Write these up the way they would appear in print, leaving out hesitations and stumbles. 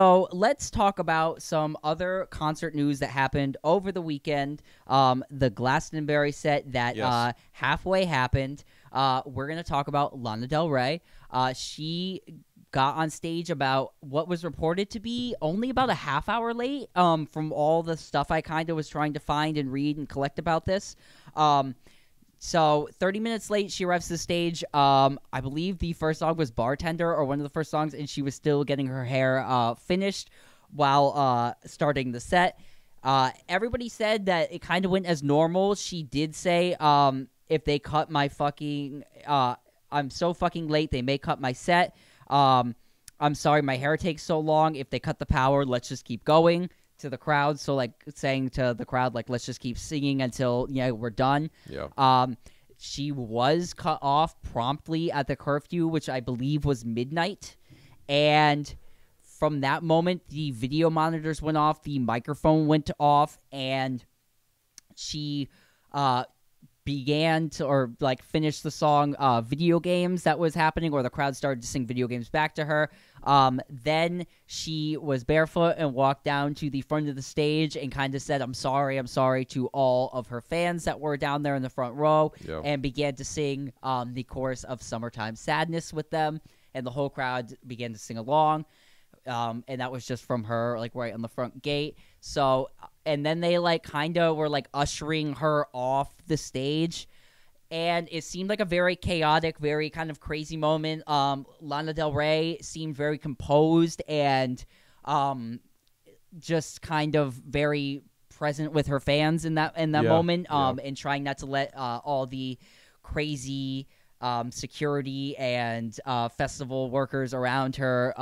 So let's talk about some other concert news that happened over the weekend. The Glastonbury set that Yes. halfway happened. We're going to talk about Lana Del Rey. She got on stage about what was reported to be only about a half hour late from all the stuff I kind of was trying to find and read and collect about this. So 30 minutes late, she arrives to the stage. I believe the first song was Bartender or one of the first songs, and she was still getting her hair finished while starting the set. Everybody said that it kind of went as normal. She did say, if they cut my fucking... I'm so fucking late, they may cut my set. I'm sorry my hair takes so long. If they cut the power, let's just keep going to the crowd. So, like, saying to the crowd, like, let's just keep singing until, we're done. Yeah. She was cut off promptly at the curfew, which I believe was midnight. And from that moment, the video monitors went off, the microphone went off, and she began to, or like finished the song Video Games that was happening, or the crowd started to sing Video Games back to her. Then she was barefoot and walked down to the front of the stage and kind of said, I'm sorry to all of her fans that were down there in the front row, Yeah. and began to sing the chorus of Summertime Sadness with them, and the whole crowd began to sing along. And that was just from her, like, right on the front gate. So, and then they, like, kind of were, like, ushering her off the stage. And it seemed like a very chaotic, very kind of crazy moment. Lana Del Rey seemed very composed and just kind of very present with her fans in that Yeah, moment, yeah. and trying not to let all the crazy security and festival workers around her,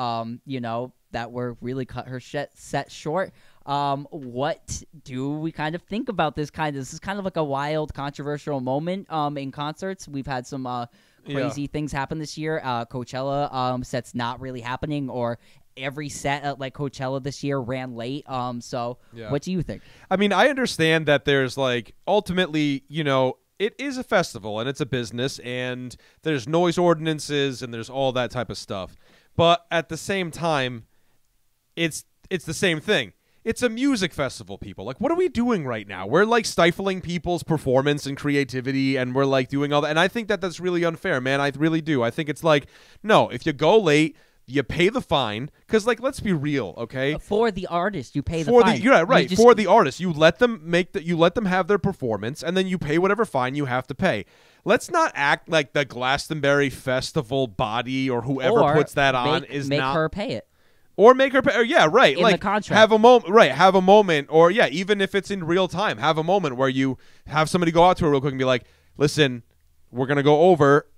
that were really cut her set short. What do we kind of think about this This is kind of like a wild, controversial moment in concerts. We've had some crazy things happen this year. Coachella set's not really happening, or every set at like Coachella this year ran late. So Yeah. what do you think? I mean, I understand that there's like ultimately, it is a festival and it's a business and there's noise ordinances and there's all that type of stuff. But at the same time, it's the same thing. It's a music festival, people. Like, what are we doing right now? We're like stifling people's performance and creativity, and we're like doing all that. And I think that that's really unfair, man. I really do. I think it's like, no, if you go late, you pay the fine, because like, let's be real, okay? For the artist, you pay the For fine. yeah, right. You just- For the artist, you let them have their performance, and then you pay whatever fine you have to pay. Let's not act like the Glastonbury Festival body or whoever or puts that on make, is make not her pay it. or make her pay. Or, yeah, right. In like the contract. have a moment, right? Have a moment, or yeah, even if it's in real time, have a moment where you have somebody go out to her real quick and be like, "Listen, we're gonna go over.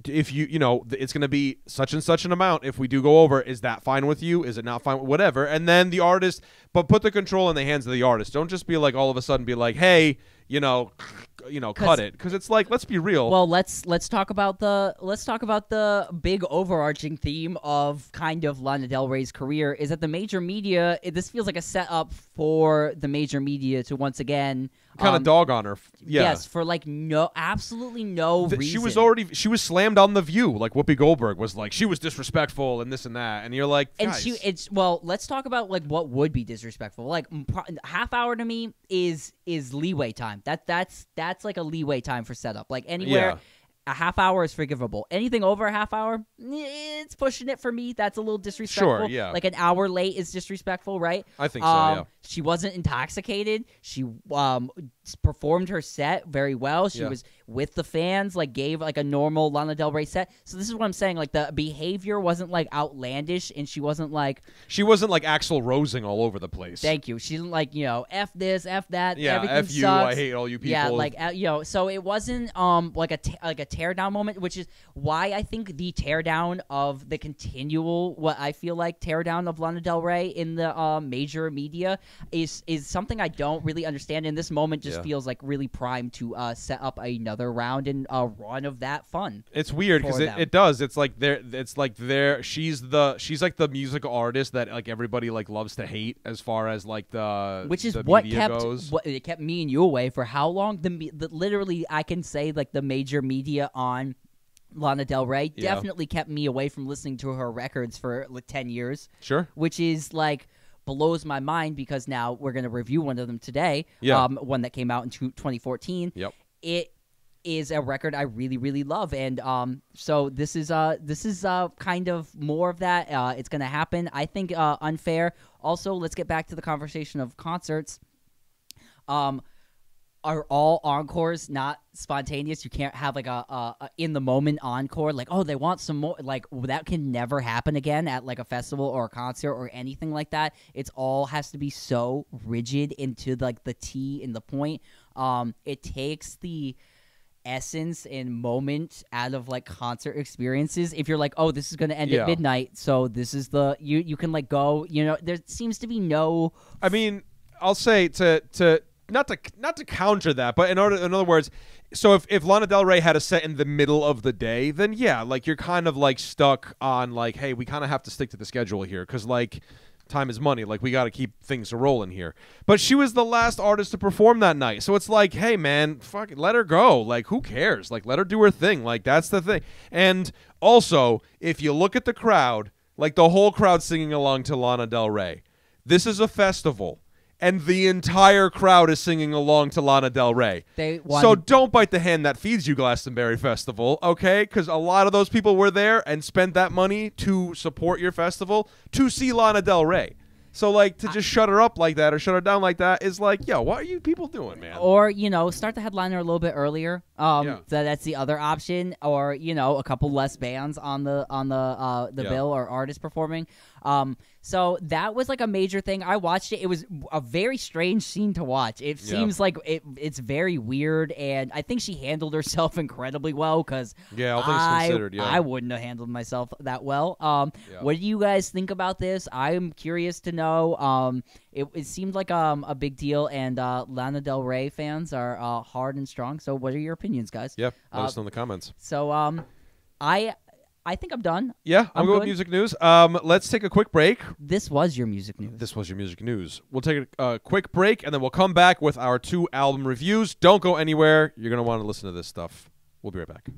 If it's going to be such and such an amount. If we do go over, is that fine with you? Is it not fine? Whatever." And then the artist, but put the control in the hands of the artist. Don't just be like all of a sudden be like, hey, cut it, because it's like, let's be real. Well, let's talk about the big overarching theme of kind of Lana Del Rey's career is that the major media. This feels like a setup for the major media to once again kind of dog on her. Yeah. Yes, for like absolutely no reason. She was slammed on The View. Like Whoopi Goldberg was like, she was disrespectful and this and that. And you're like, guys. And let's talk about like what would be disrespectful. Like half hour to me is leeway time. That's like a leeway time for setup. Like anywhere. Yeah. A half hour is forgivable. Anything over a half hour, it's pushing it for me. That's a little disrespectful. Sure, yeah. Like an hour late is disrespectful, right? I think so, yeah. She wasn't intoxicated. She performed her set very well. She was with the fans, like gave like a normal Lana Del Rey set. So this is what I'm saying. Like the behavior wasn't like outlandish, and she wasn't like Axl Rosing all over the place. Thank you. She didn't like F this, F that. Yeah, everything F you. Sucks. I hate all you people. Yeah, like so it wasn't like a tear down moment, which is why I think the tear down of the continual, what I feel like tear down of Lana Del Rey in the major media is something I don't really understand. In this moment, just feels like really primed to set up another round and a run of that fun. It's weird because it does. It's like she's like the musical artist that like everybody like loves to hate as far as like the which is the what media goes. It kept me and you away for how long? The literally I can say like the major media on Lana Del Rey, Yeah. definitely kept me away from listening to her records for like 10 years. Sure. Which is like blows my mind because now we're going to review one of them today. Yeah. One that came out in 2014. Yep. It is a record I really, really love, and so this is kind of more of that. It's going to happen. I think unfair. Also, let's get back to the conversation of concerts. Are all encores not spontaneous? You can't have like a in the moment encore, like, oh, they want some more. Like, that can never happen again at like a festival or a concert or anything like that. It's all has to be so rigid into like the T and the point. It takes the essence and moment out of like concert experiences. If you're like, oh, this is going to end at midnight, so this is the you can like go. You know, there seems to be no. I mean, I'll say to. Not to counter that, but in other words, so if Lana Del Rey had a set in the middle of the day, then yeah, like you're kind of like stuck on like, hey, we kind of have to stick to the schedule here because like time is money, like we got to keep things rolling here. But she was the last artist to perform that night, so it's like, hey man, fuck it, let her go. Like who cares? Like let her do her thing. Like that's the thing. And also, if you look at the crowd, like the whole crowd singing along to Lana Del Rey, this is a festival. And the entire crowd is singing along to Lana Del Rey. So don't bite the hand that feeds you, Glastonbury Festival, okay? Because a lot of those people were there and spent that money to support your festival to see Lana Del Rey. So, like, to just shut her up like that or shut her down like that is like, yo, what are you people doing, man? Or, you know, start the headliner a little bit earlier. So that's the other option. Or, you know, a couple less bands on the bill or artists performing. So that was like a major thing. I watched it. It was a very strange scene to watch. It seems like it's very weird, and I think she handled herself incredibly well because all things considered, I wouldn't have handled myself that well. What do you guys think about this? I'm curious to know. It seemed like a big deal, and Lana Del Rey fans are hard and strong. So what are your opinions, guys? Yeah, let us know in the comments. So I think I'm done. Yeah, I'm going with music news. Let's take a quick break. This was your music news. This was your music news. We'll take a quick break, and then we'll come back with our 2 album reviews. Don't go anywhere. You're going to want to listen to this stuff. We'll be right back.